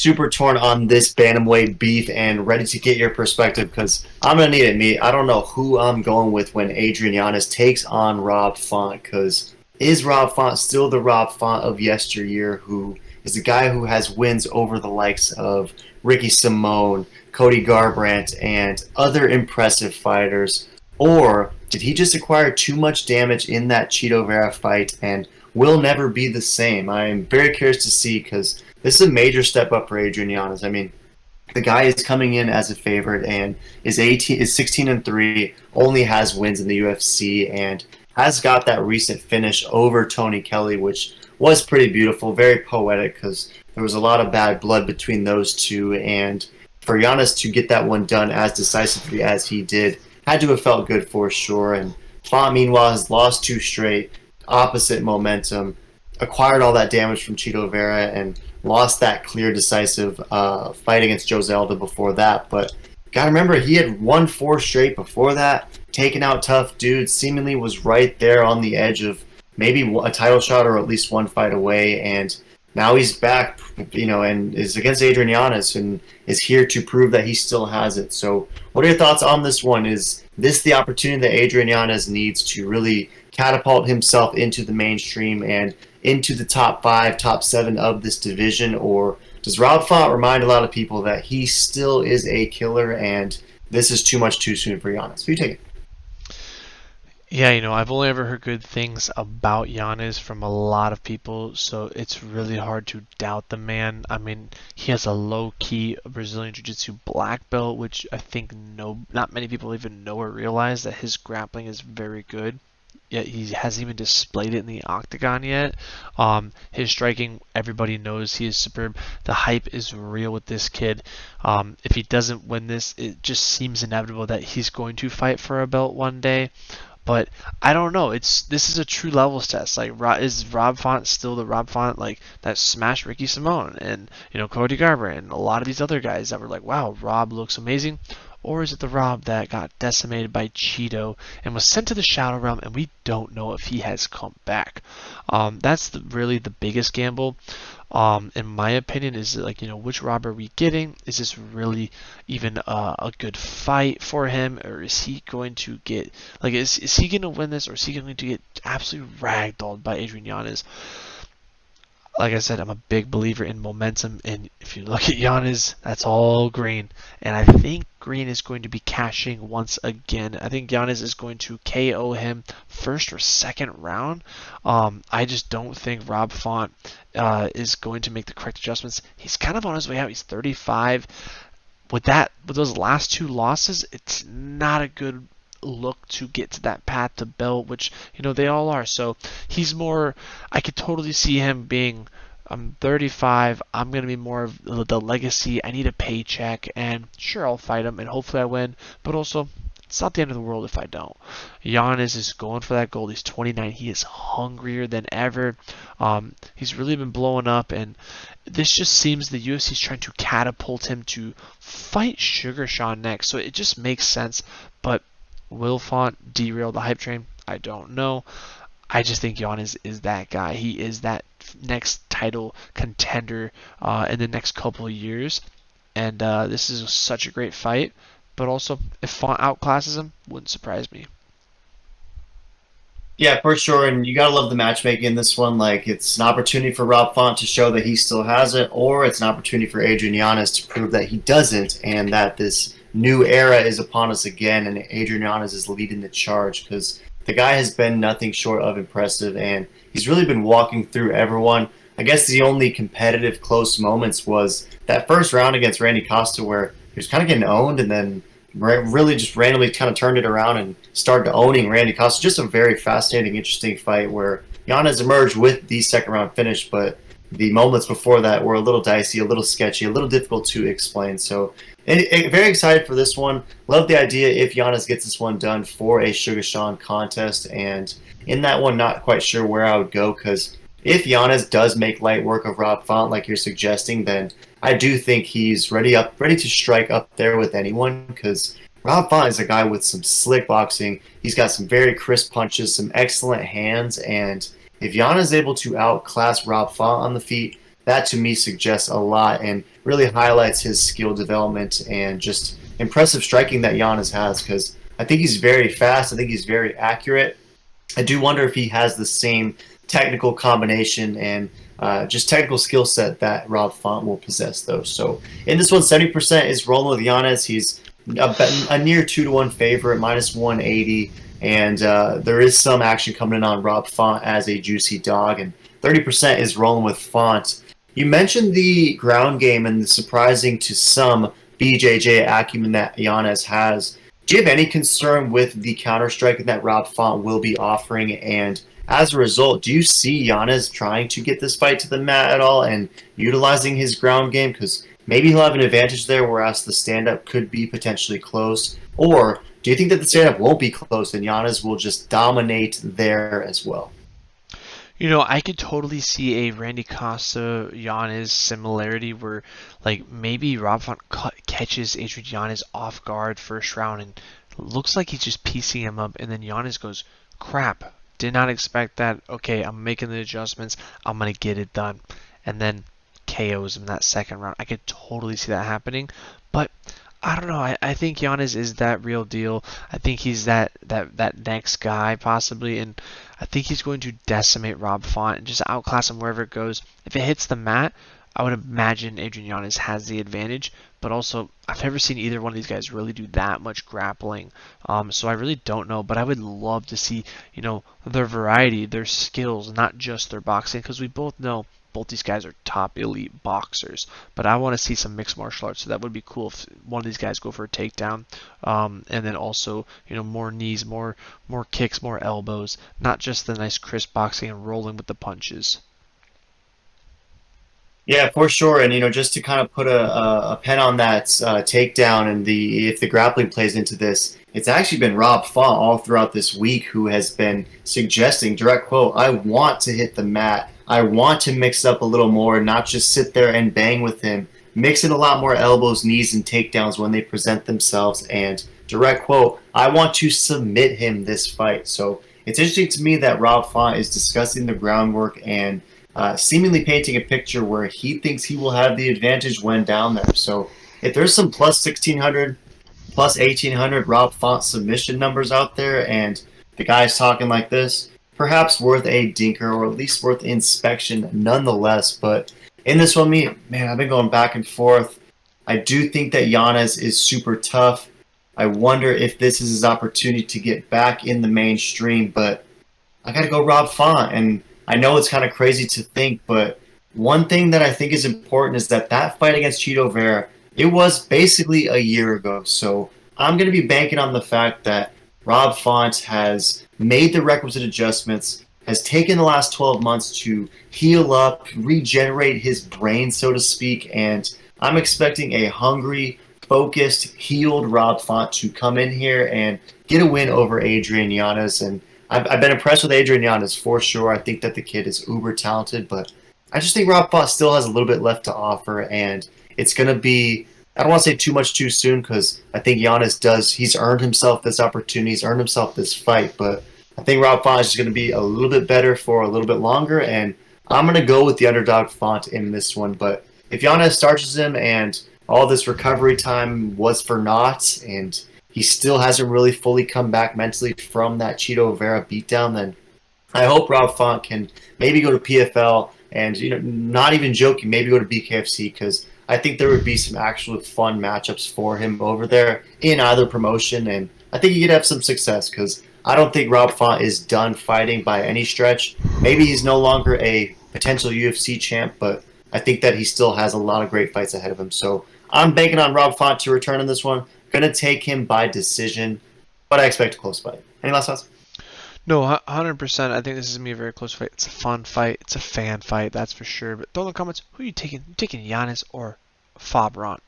super torn on this bantamweight beef and ready to get your perspective because I'm gonna need it, me. I don't know who I'm going with when Adrian Yanez takes on Rob Font. Because is Rob Font still the Rob Font of yesteryear, who is the guy who has wins over the likes of Ricky Simone, Cody Garbrandt, and other impressive fighters, or did he just acquire too much damage in that Cheeto Vera fight and will never be the same? I am very curious to see because this is a major step up for Adrian Yanez. I mean, the guy is coming in as a favorite and is 16-3, only has wins in the UFC, and has got that recent finish over Tony Kelly, which was pretty beautiful, very poetic because there was a lot of bad blood between those two, and for Giannis to get that one done as decisively as he did had to have felt good for sure. And Font, meanwhile, has lost two straight, opposite momentum, acquired all that damage from Cheeto Vera, and lost that clear, decisive fight against Jose Aldo before that. But gotta remember, he had won four straight before that, taken out tough dudes, seemingly was right there on the edge of maybe a title shot or at least one fight away, and now he's back, and is against Adrian Yanez and is here to prove that he still has it. So what are your thoughts on this one? Is this the opportunity that Adrian Yanez needs to really catapult himself into the mainstream and into the top 5, top 7 of this division? Or does Rob Font remind a lot of people that he still is a killer and this is too much too soon for Yanez? Who you take it? Yeah, I've only ever heard good things about Yanez from a lot of people, so it's really hard to doubt the man. I mean, he has a low-key Brazilian Jiu-Jitsu black belt, which I think not many people even know or realize that his grappling is very good. Yet he hasn't even displayed it in the octagon yet. His striking, everybody knows he is superb. The hype is real with this kid. If he doesn't win this, it just seems inevitable that he's going to fight for a belt one day. But I don't know. This is a true levels test. Like, is Rob Font still the Rob Font like that smashed Ricky Simone and Cody Garbrandt and a lot of these other guys that were like, wow, Rob looks amazing? Or is it the Rob that got decimated by Cheeto and was sent to the Shadow Realm, and we don't know if he has come back? That's really the biggest gamble. In my opinion, is like, which Rob are we getting? Is this really even a good fight for him, or is he going to get is he going to win this, or is he going to get absolutely ragdolled by Adrian Yanez? Like I said, I'm a big believer in momentum, and if you look at Yanez, that's all green. And I think green is going to be cashing once again. I think Yanez is going to KO him first or second round. I just don't think Rob Font is going to make the correct adjustments. He's kind of on his way out. He's 35. With those last two losses, it's not a good look to get to that path to belt, which they all are. So he's more, I could totally see him being, I'm 35, I'm going to be more of the legacy, I need a paycheck, and sure, I'll fight him and hopefully I win, but also it's not the end of the world if I don't. Yanez is going for that gold. He's 29. He is hungrier than ever. He's really been blowing up, and this just seems the UFC is trying to catapult him to fight Sugar Sean next, so it just makes sense. But will Font derail the hype train? I don't know. I just think Yanez is that guy. He is that next title contender in the next couple of years. And this is such a great fight. But also, if Font outclasses him, wouldn't surprise me. Yeah, for sure. And you got to love the matchmaking in this one. Like, it's an opportunity for Rob Font to show that he still has it, or it's an opportunity for Adrian Yanez to prove that he doesn't, and that this new era is upon us again, and Adrian Yanez is leading the charge, because the guy has been nothing short of impressive, and he's really been walking through everyone. I guess the only competitive close moments was that first round against Randy Costa, where he was kind of getting owned, and then really just randomly kind of turned it around and started owning Randy Costa. Just a very fascinating, interesting fight where Yanez emerged with the second round finish, but the moments before that were a little dicey, a little sketchy, a little difficult to explain. So very excited for this one. Love the idea if Yanez gets this one done for a Sugar Sean contest. And in that one, not quite sure where I would go, because if Yanez does make light work of Rob Font like you're suggesting, then I do think he's ready to strike up there with anyone, because Rob Font is a guy with some slick boxing. He's got some very crisp punches, some excellent hands, and if Yanez is able to outclass Rob Font on the feet, that to me suggests a lot and really highlights his skill development and just impressive striking that Giannis has, because I think he's very fast. I think he's very accurate. I do wonder if he has the same technical combination and just technical skill set that Rob Font will possess, though. So in this one, 70% is rolling with Giannis. He's a near 2-1 favorite, minus 180. And there is some action coming in on Rob Font as a juicy dog, and 30% is rolling with Font. You mentioned the ground game and the surprising to some BJJ acumen that Yanez has. Do you have any concern with the counter striking that Rob Font will be offering? And as a result, do you see Yanez trying to get this fight to the mat at all and utilizing his ground game? Because maybe he'll have an advantage there, whereas the stand-up could be potentially close. Or do you think that the stand-up won't be close and Yanez will just dominate there as well? You know, I could totally see a Randy Costa Yanez similarity where, like, maybe Rob Font catches Adrian Yanez off guard first round and looks like he's just piecing him up, and then Yanez goes, "Crap, did not expect that. Okay, I'm making the adjustments. I'm gonna get it done," and then KOs him that second round. I could totally see that happening, but I don't know. I think Giannis is that real deal. I think he's that next guy possibly, and I think he's going to decimate Rob Font and just outclass him wherever it goes. If it hits the mat, I would imagine Adrian Yanez has the advantage, but also I've never seen either one of these guys really do that much grappling. So I really don't know, but I would love to see, their variety, their skills, not just their boxing, because we both know both these guys are top elite boxers, but I want to see some mixed martial arts. So that would be cool if one of these guys go for a takedown, and then also more knees, more kicks, more elbows, not just the nice crisp boxing and rolling with the punches. Yeah, for sure. And just to kind of put a pen on that takedown and if the grappling plays into this, it's actually been Rob Font all throughout this week who has been suggesting, direct quote, "I want to hit the mat. I want to mix up a little more, not just sit there and bang with him. Mix in a lot more elbows, knees, and takedowns when they present themselves." And direct quote, "I want to submit him this fight." So it's interesting to me that Rob Font is discussing the groundwork and seemingly painting a picture where he thinks he will have the advantage when down there. So if there's some plus 1600, plus 1800 Rob Font submission numbers out there and the guy's talking like this, perhaps worth a dinker or at least worth inspection nonetheless. But in this one, man, I've been going back and forth. I do think that Yanez is super tough. I wonder if this is his opportunity to get back in the mainstream, but I got to go Rob Font. And I know it's kind of crazy to think, but one thing that I think is important is that fight against Chito Vera, it was basically a year ago. So I'm going to be banking on the fact that Rob Font has made the requisite adjustments, has taken the last 12 months to heal up, regenerate his brain, so to speak, and I'm expecting a hungry, focused, healed Rob Font to come in here and get a win over Adrian Yanez. And I've been impressed with Adrian Yanez for sure. I think that the kid is uber talented, but I just think Rob Font still has a little bit left to offer, and it's going to be, I don't want to say too much too soon, because I think Yanez he's earned himself this opportunity, he's earned himself this fight, but I think Rob Font is just going to be a little bit better for a little bit longer, and I'm going to go with the underdog Font in this one. But if Yanez starches him and all this recovery time was for naught, and he still hasn't really fully come back mentally from that Chito Vera beatdown, then I hope Rob Font can maybe go to PFL and, not even joking, maybe go to BKFC, because I think there would be some actual fun matchups for him over there in either promotion, and I think he could have some success, because I don't think Rob Font is done fighting by any stretch. Maybe he's no longer a potential UFC champ, but I think that he still has a lot of great fights ahead of him. So I'm banking on Rob Font to return in this one. Going to take him by decision, but I expect a close fight. Any last thoughts? No, 100%. I think this is going to be a very close fight. It's a fun fight. It's a fan fight, that's for sure. But throw in the comments, who are you taking? You taking Giannis or Fabron?